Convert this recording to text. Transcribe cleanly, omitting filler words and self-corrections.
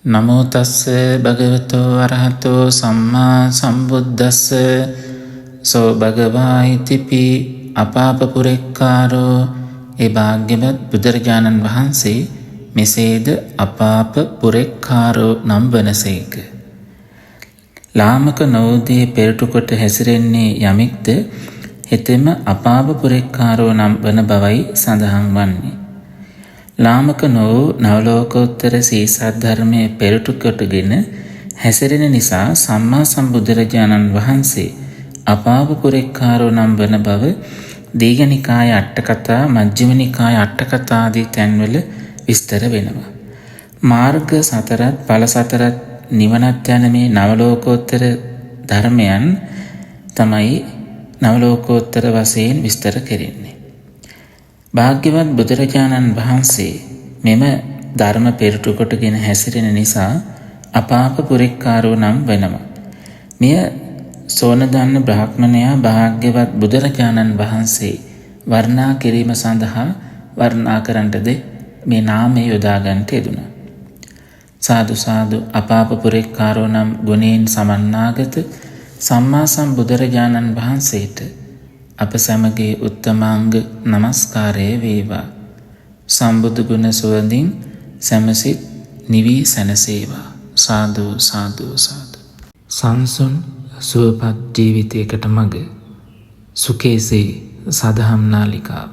නමෝ තස්ස භගවතෝ අරහතෝ සම්මා සම්බුද්දස්ස සෝ භගවා ඉතිපි අපාප පුරෙක්කාරෝ. ඒ භාග්‍යවත් බුදුරජාණන් වහන්සේ මෙසේද අපාප පුරෙක්කාරෝ නම් වනසේක. ලාමක නොවුදී පෙරටු කොට හැසිරෙන්නේ යමෙක්ද හෙතෙම අපාප පුරෙක්කාරෝ නම් වන බවයි සඳහන් වන්නේ. ලාමක නොවූ නවලෝකෝත්තර සීසත් ධර්මයේ පෙරටු කොටගෙන හැසිරෙන නිසා සම්මා සම්බුදුරජාණන් වහන්සේ අපාප පුරෙක්කාරෝ නම් වන බව දීඝනිකාය අට්ඨකථා, මජ්ක්‍ධිම නිකාය අට්ඨකථා ආදී තැන්වල විස්තර වෙනවා. මාර්ග සතරත් ඵල සතරත් නිවනත් යන මේ නවලෝකෝත්තර ධර්මයන් තමයි නවලෝකෝත්තර වශයෙන් විස්තර කෙරෙන්නේ. භාග්‍යවත් බුදුරජාණන් වහන්සේ මෙම ධර්ම පෙරටු කොටගෙන හැසිරෙන නිසා අපාප පුරෙක්කාරෝ නම් වෙනවා. මෙය සෝනදන්න බ්‍රාහ්මණයා භාග්‍යවත් බුදුරජාණන් වහන්සේ වර්ණනා කිරීම සඳහා වර්ණනා කරන්නටද මේ නාමය යොදාගන්නට යෙදුණා. සාදු සාදු. අපාප පුරෙක්කාරෝ නම් ගුණයෙන් සමන්නාගත සම්මා සම්බුදුරජාණන් වහන්සේට අප සැමගේ උත්තමාංග නමස්කාරය වේවා. සම්බුදු ගුණ සුවඳින් සැමසිත නිවී සැනසේවා. සාදු සාදු සාදු. සංසුන් සුවපත් ජීවිතයකට මඟ සුකේසේ සදහම් නාලිකාව.